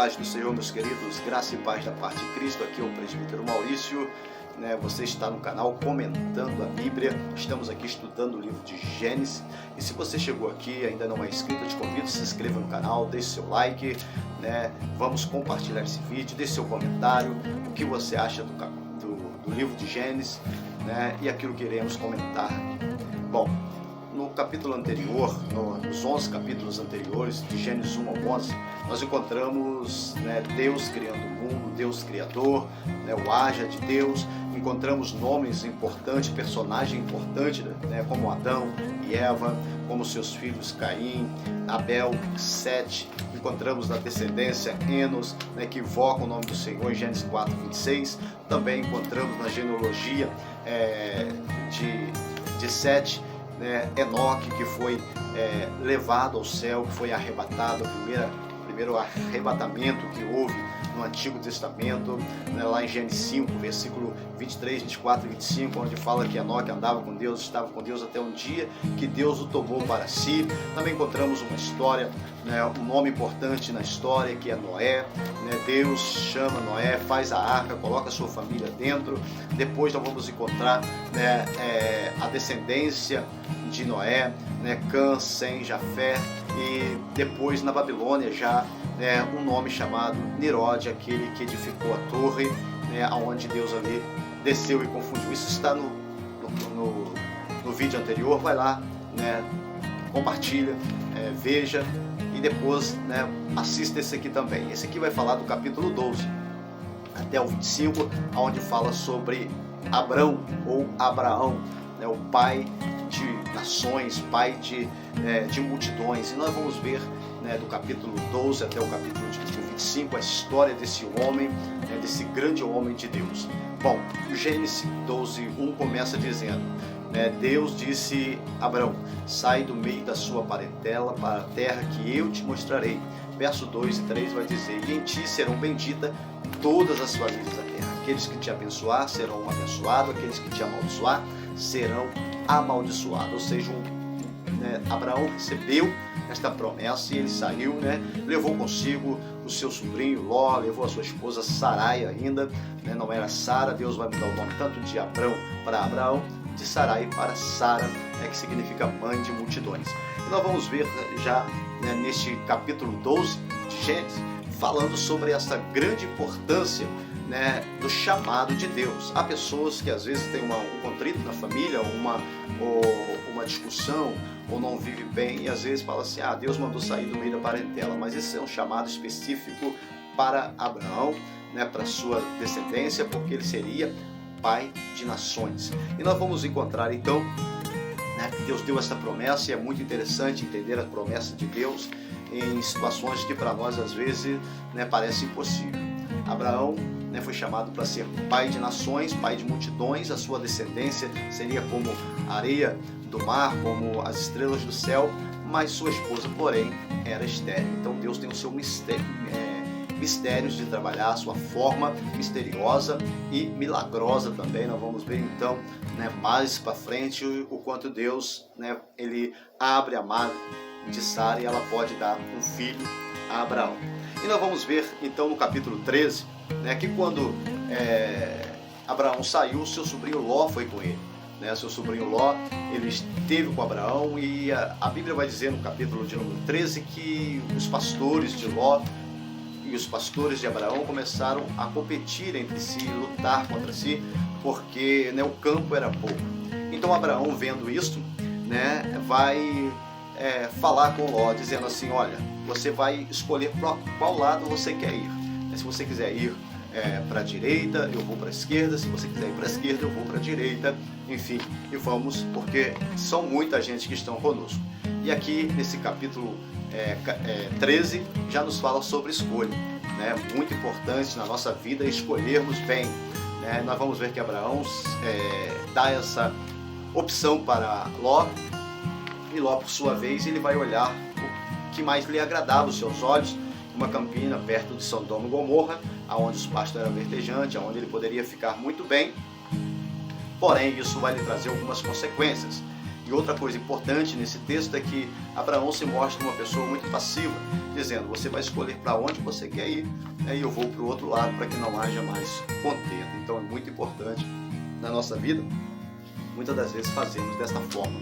paz do Senhor, meus queridos, graça e paz da parte de Cristo. Aqui é o presbítero Maurício, Você está no canal Comentando a Bíblia. Estamos aqui estudando o livro de Gênesis. E se você chegou aqui e ainda não é inscrito, eu te convido a se inscreva no canal, deixe seu like, Vamos compartilhar esse vídeo, deixe seu comentário, o que você acha do livro de Gênesis, E aquilo que iremos comentar. Bom, no capítulo anterior, nos 11 capítulos anteriores, de Gênesis 1 ao 11, nós encontramos Deus criando o mundo, Deus criador, o haja de Deus. Encontramos nomes importantes, personagens importantes, como Adão e Eva, como seus filhos Caim, Abel, Sete. Encontramos na descendência Enos, que invoca o nome do Senhor em Gênesis 4, 26. Também encontramos na genealogia de Sete, Enoque, que foi levado ao céu, que foi arrebatado, o primeiro arrebatamento que houve no Antigo Testamento, lá em Gênesis 5, versículo 23, 24 e 25, onde fala que Enoque andava com Deus, estava com Deus até um dia que Deus o tomou para si. Também encontramos uma história, um nome importante na história, que é Noé. Deus chama Noé, faz a arca, coloca a sua família dentro. Depois nós vamos encontrar a descendência de Noé, Cã, Sem, Jafé, e depois na Babilônia já um nome chamado Nirode, aquele que edificou a torre, aonde Deus ali desceu e confundiu. Isso está no vídeo anterior. Vai lá, compartilha, veja e depois assista esse aqui também. Esse aqui vai falar do capítulo 12 até o 25, onde fala sobre Abrão ou Abraão, o pai de nações, pai de multidões. E nós vamos ver do capítulo 12 até o capítulo 25 a história desse homem, desse grande homem de Deus. Bom, o Gênesis 12, 1 começa dizendo, Deus disse a Abrão: sai do meio da sua parentela para a terra que eu te mostrarei. Verso 2 e 3 vai dizer: e em ti serão benditas todas as famílias da terra. Aqueles que te abençoar serão abençoados, aqueles que te amaldiçoar serão amaldiçoados. Ou seja, Abraão recebeu esta promessa e ele saiu, levou consigo o seu sobrinho Ló, levou a sua esposa Sarai ainda, não era Sara. Deus vai mudar o nome tanto de Abrão para Abraão, de Sarai para Sara, que significa mãe de multidões. E nós vamos ver já neste capítulo 12 de Gênesis, falando sobre essa grande importância do chamado de Deus. Há pessoas que às vezes têm um contrito na família, uma discussão, ou não vive bem, e às vezes fala assim: Deus mandou sair do meio da parentela. Mas esse é um chamado específico para Abraão, para sua descendência, porque ele seria pai de nações. E nós vamos encontrar então que Deus deu essa promessa, e é muito interessante entender a promessa de Deus em situações que para nós às vezes parece impossível. Abraão foi chamado para ser pai de nações, pai de multidões. A sua descendência seria como a areia do mar, como as estrelas do céu, mas sua esposa, porém, era estéril. Então Deus tem o seu mistérios de trabalhar, a sua forma misteriosa e milagrosa também. Nós vamos ver então mais para frente o quanto Deus ele abre a madre de Sara e ela pode dar um filho a Abraão. E nós vamos ver então no capítulo 13 que quando Abraão saiu, seu sobrinho Ló foi com ele. Seu sobrinho Ló, ele esteve com Abraão, e a Bíblia vai dizer no capítulo de número 13 que os pastores de Ló e os pastores de Abraão começaram a competir entre si, lutar contra si, porque o campo era pouco. Então Abraão, vendo isso, vai falar com Ló, dizendo assim: olha, você vai escolher para qual lado você quer ir. Se você quiser ir para a direita, eu vou para a esquerda. Se você quiser ir para a esquerda, eu vou para a direita. Enfim, e vamos, porque são muita gente que estão conosco. E aqui nesse capítulo 13 já nos fala sobre escolha. Muito importante na nossa vida escolhermos bem. Nós vamos ver que Abraão dá essa opção para Ló, e Ló, por sua vez, ele vai olhar o que mais lhe agradava os seus olhos, uma campina perto de Sodoma e Gomorra, onde os pastos eram verdejantes, onde ele poderia ficar muito bem. Porém, isso vai lhe trazer algumas consequências. E outra coisa importante nesse texto é que Abraão se mostra uma pessoa muito passiva, dizendo: você vai escolher para onde você quer ir, né, e eu vou para o outro lado para que não haja mais contenda. Então é muito importante na nossa vida, muitas das vezes fazemos desta forma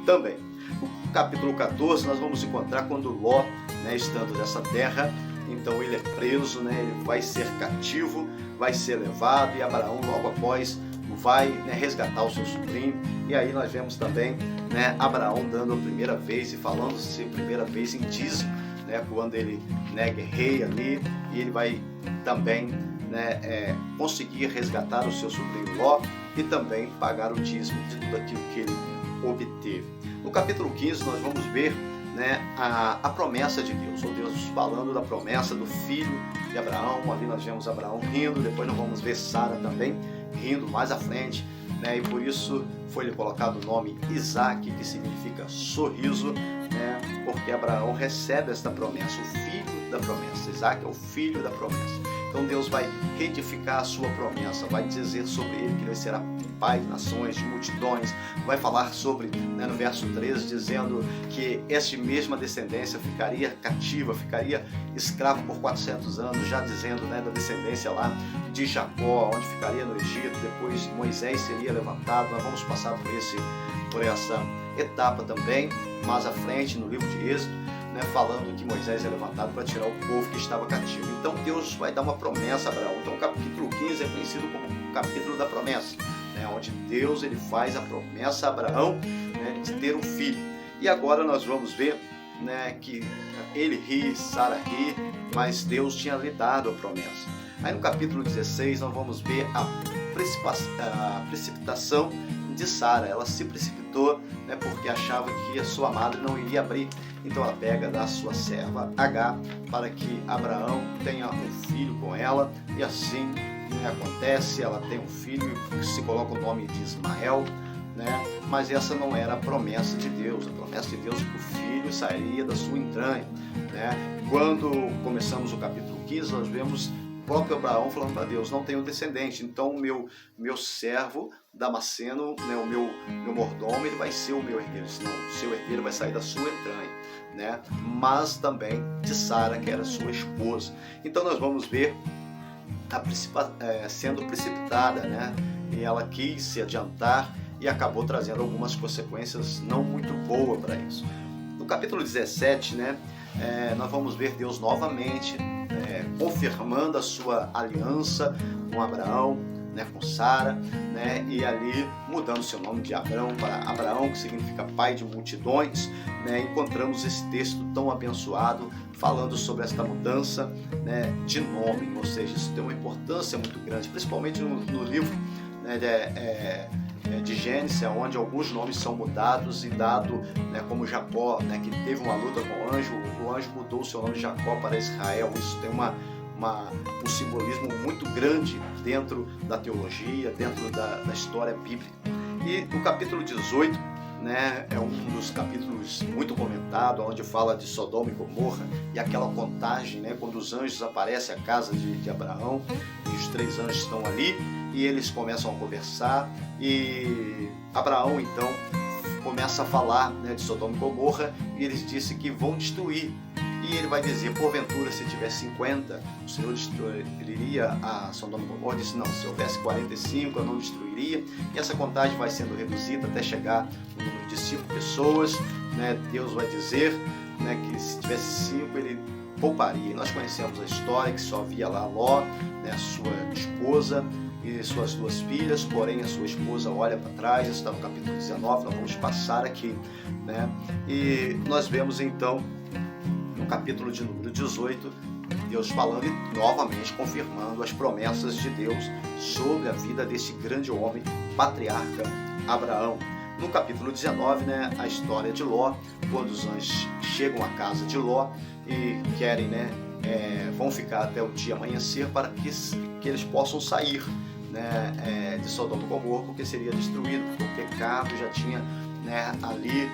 também. No capítulo 14 nós vamos encontrar quando Ló, né, estando nessa terra, então ele é preso, né, ele vai ser cativo, vai ser levado, e Abraão logo após vai, né, resgatar o seu sobrinho. E aí nós vemos também, né, Abraão dando a primeira vez e falando-se a primeira vez em dízimo, né, quando ele, né, guerreia ali, e ele vai também, né, conseguir resgatar o seu sobrinho Ló e também pagar o dízimo de tudo aquilo que ele obteve. No capítulo 15 nós vamos ver, né, a promessa de Deus, ou Deus falando da promessa do filho de Abraão. Ali nós vemos Abraão rindo, depois nós vamos ver Sara também rindo mais à frente, né, e por isso foi-lhe colocado o nome Isaac, que significa sorriso, né, porque Abraão recebe esta promessa, o filho da promessa. Isaac é o filho da promessa. Então Deus vai retificar a sua promessa, vai dizer sobre ele que ele será pai de nações, de multidões, vai falar sobre, né, no verso 13, dizendo que esta mesma descendência ficaria cativa, ficaria escravo por 400 anos, já dizendo, né, da descendência lá de Jacó, onde ficaria no Egito. Depois Moisés seria levantado. Nós vamos passar por essa etapa também, mais à frente no livro de Êxodo, né, falando que Moisés é levantado para tirar o povo que estava cativo. Então Deus vai dar uma promessa a Abraão. Então o capítulo 15 é conhecido como o capítulo da promessa, né, onde Deus ele faz a promessa a Abraão, né, de ter um filho. E agora nós vamos ver, né, que ele ri, Sara ri, mas Deus tinha lhe dado a promessa. Aí no capítulo 16 nós vamos ver a precipitação de Sara. Ela se precipitou, né, porque achava que a sua madre não iria abrir. Então ela pega da sua serva Agar para que Abraão tenha um filho com ela, e assim, né, acontece. Ela tem um filho que se coloca o nome de Ismael, né, mas essa não era a promessa de Deus. A promessa de Deus é que o filho sairia da sua entranha, né. Quando começamos o capítulo 15, nós vemos o próprio Abraão falando para Deus: não tenho descendente, então o meu servo Damasceno, né, o meu mordomo, ele vai ser o meu herdeiro. Senão o seu herdeiro vai sair da sua entranha, né, mas também de Sara, que era sua esposa. Então nós vamos ver sendo precipitada, né, e ela quis se adiantar e acabou trazendo algumas consequências não muito boas para isso. No capítulo 17, né, nós vamos ver Deus novamente confirmando a sua aliança com Abraão, né, com Sara, né, e ali mudando seu nome de Abrão para Abraão, que significa pai de multidões, né. Encontramos esse texto tão abençoado falando sobre esta mudança, né, de nome, ou seja, isso tem uma importância muito grande, principalmente no livro, né, de Gênesis, onde alguns nomes são mudados e dado, né, como Jacó, né, que teve uma luta com o anjo mudou o seu nome de Jacó para Israel. Isso tem um simbolismo muito grande dentro da teologia, dentro da história bíblica. E no capítulo 18, né, é um dos capítulos muito comentado, onde fala de Sodoma e Gomorra e aquela contagem, né, quando os anjos aparecem à casa de Abraão, e os 3 anjos estão ali e eles começam a conversar, e Abraão então começa a falar, né, de Sodoma e Gomorra, e eles dizem que vão destruir. E ele vai dizer: porventura, se tivesse 50, o Senhor destruiria a Sodoma e Gomorra? Disse: não, se houvesse 45, eu não destruiria. E essa contagem vai sendo reduzida até chegar no número de 5 pessoas, né? Deus vai dizer, né, que se tivesse 5, ele pouparia. E nós conhecemos a história, que só havia lá Ló, né, a sua esposa e suas 2 filhas, porém a sua esposa olha para trás. Isso está no capítulo 19, nós vamos passar aqui, né? E nós vemos então no capítulo de número 18, Deus falando e novamente confirmando as promessas de Deus sobre a vida desse grande homem, patriarca Abraão. No capítulo 19, né, a história de Ló, quando os anjos chegam à casa de Ló e querem, né, vão ficar até o dia amanhecer para que eles possam sair, né, de Sodoma e Gomorra, porque seria destruído, porque o pecado já tinha, né, ali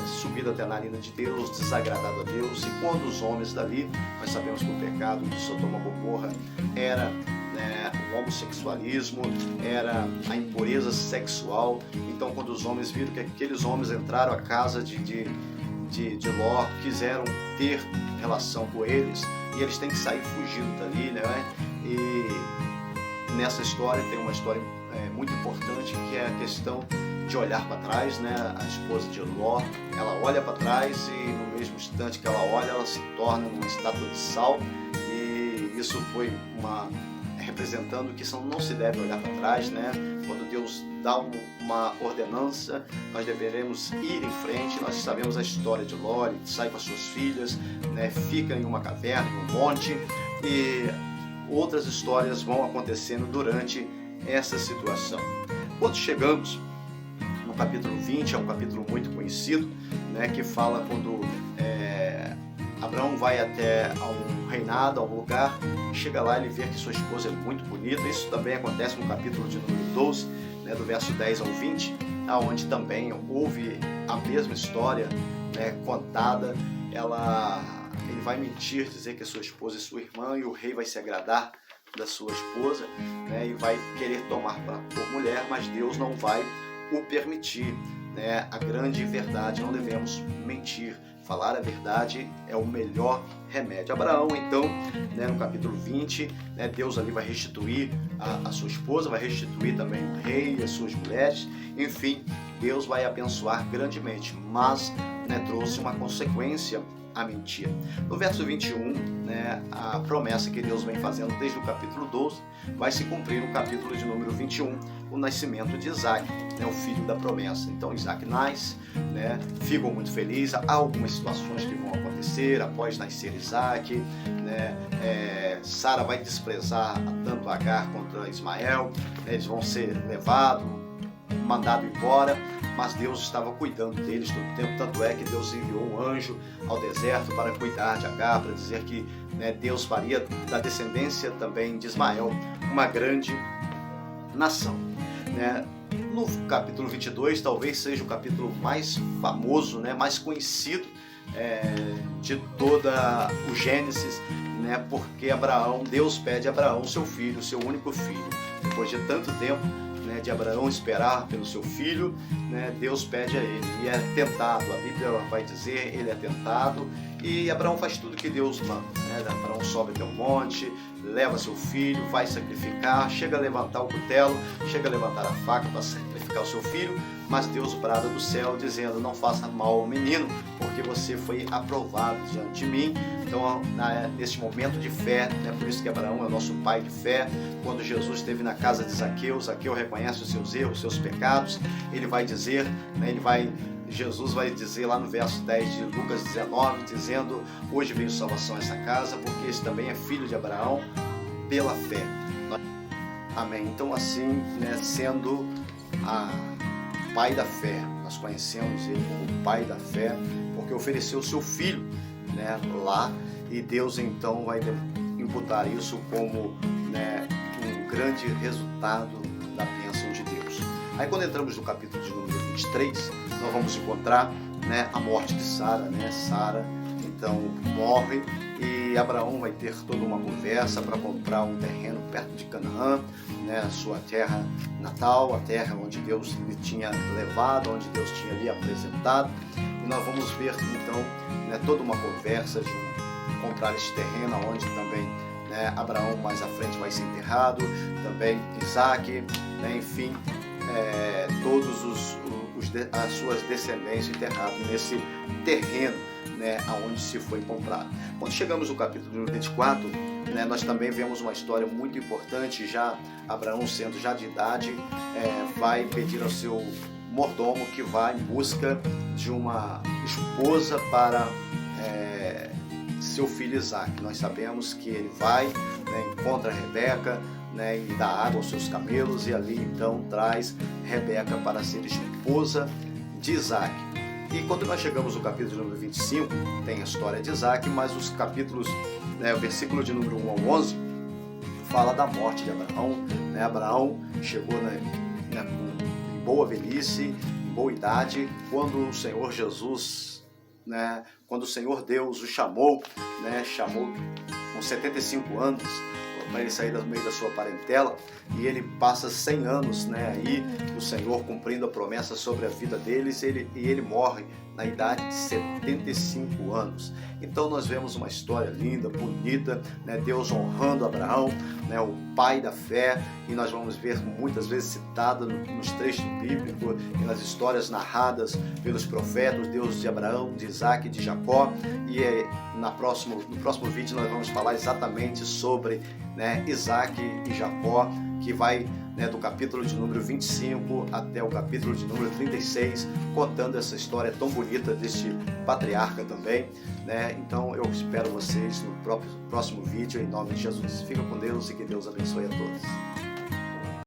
subido até a narina de Deus, desagradado a Deus. E quando os homens dali, nós sabemos que o pecado de Sodoma e Gomorra era, né, o homossexualismo, era a impureza sexual. Então, quando os homens viram que aqueles homens entraram à casa de Ló, quiseram ter relação com eles, e eles têm que sair fugindo dali, né? E nessa história tem uma história muito importante, que é a questão de olhar para trás, né? A esposa de Ló, ela olha para trás e no mesmo instante que ela olha, ela se torna uma estátua de sal. E isso foi representando que não se deve olhar para trás, né? Quando Deus dá uma ordenança, nós deveremos ir em frente. Nós sabemos a história de Ló, ele sai com as suas filhas, né? Fica em uma caverna, em um monte, e outras histórias vão acontecendo durante essa situação. Quando chegamos no capítulo 20, é um capítulo muito conhecido, né? Que fala quando Abraão vai até a um reinado, a um lugar, chega lá, ele vê que sua esposa é muito bonita. Isso também acontece no capítulo de número 12, né, do verso 10 ao 20, onde também houve a mesma história, né, contada. Ele vai mentir, dizer que é sua esposa é sua irmã, e o rei vai se agradar da sua esposa, né, e vai querer tomar por mulher, mas Deus não vai o permitir, né? A grande verdade, não devemos mentir. Falar a verdade é o melhor remédio. Abraão, então, né, no capítulo 20, né, Deus ali vai restituir a sua esposa, vai restituir também o rei e as suas mulheres. Enfim, Deus vai abençoar grandemente, mas, né, trouxe uma consequência a mentira. No verso 21, né, a promessa que Deus vem fazendo desde o capítulo 12 vai se cumprir no capítulo de número 21, o nascimento de Isaac, né, o filho da promessa. Então Isaac nasce, né, ficam muito felizes. Há algumas situações que vão acontecer após nascer Isaac, né, Sara vai desprezar tanto Agar quanto Ismael, né, eles vão ser levados, mandado embora, mas Deus estava cuidando deles todo o tempo. Tanto é que Deus enviou um anjo ao deserto para cuidar de Agar, para dizer que, né, Deus faria da descendência também de Ismael uma grande nação, né? No capítulo 22, talvez seja o capítulo mais famoso, né, mais conhecido de toda o Gênesis, né, porque Deus pede a Abraão seu filho, seu único filho. Depois de tanto tempo, né, de Abraão esperar pelo seu filho, né, Deus pede a ele, e é tentado. A Bíblia vai dizer, ele é tentado, e Abraão faz tudo que Deus manda, né? Abraão sobe até um monte, leva seu filho, vai sacrificar, chega a levantar o cutelo, chega a levantar a faca para sacrificar o seu filho, mas Deus brada do céu dizendo: não faça mal ao menino, porque você foi aprovado diante de mim. Então, neste momento de fé, né, por isso que Abraão é o nosso pai de fé. Quando Jesus esteve na casa de Zaqueu, Zaqueu reconhece os seus erros, os seus pecados. Ele vai dizer, né, Jesus vai dizer lá no verso 10 de Lucas 19, dizendo: hoje veio salvação a essa casa, porque esse também é filho de Abraão pela fé. Amém. Então, assim, né, sendo pai da fé, nós conhecemos ele como pai da fé, porque ofereceu o seu filho, né, lá, e Deus então vai imputar isso como, né, um grande resultado da bênção de Deus. Aí, quando entramos no capítulo de número 23, nós vamos encontrar, né, a morte de Sara, né? Sara então morre, e Abraão vai ter toda uma conversa para comprar um terreno perto de Canaã, né, a sua terra natal, a terra onde Deus lhe tinha levado, onde Deus tinha lhe apresentado. E nós vamos ver então, né, toda uma conversa de comprar esse terreno, onde também, né, Abraão mais à frente vai ser enterrado, também Isaac, né, enfim, todos as suas descendências enterrados nesse terreno, né, aonde se foi comprado. Quando chegamos no capítulo 24, né, nós também vemos uma história muito importante. Já Abraão, sendo já de idade, vai pedir ao seu mordomo que vá em busca de uma esposa para seu filho Isaac. Nós sabemos que ele vai, né, encontra Rebeca, né, e dá água aos seus camelos, e ali então traz Rebeca para ser esposa de Isaac. E quando nós chegamos no capítulo número 25, tem a história de Isaac, mas os capítulos, né, o versículo de número 1 ao 11, fala da morte de Abraão. Né? Abraão chegou, né, em boa velhice, em boa idade, quando o Senhor Jesus, né, quando o Senhor Deus o chamou, né, chamou com 75 anos, para ele sair do meio da sua parentela, e ele passa 100 anos, né, aí o Senhor cumprindo a promessa sobre a vida deles, e ele morre na idade de 75 anos. Então nós vemos uma história linda, bonita, né, Deus honrando Abraão, né, o pai da fé, e nós vamos ver muitas vezes citado nos trechos bíblicos e nas histórias narradas pelos profetas, Deus de Abraão, de Isaac e de Jacó. E no próximo vídeo nós vamos falar exatamente sobre, né, Isaac e Jacó, que vai, né, do capítulo de número 25 até o capítulo de número 36, contando essa história tão bonita deste patriarca também, né? Então eu espero vocês no próximo vídeo, em nome de Jesus. Fica com Deus e que Deus abençoe a todos.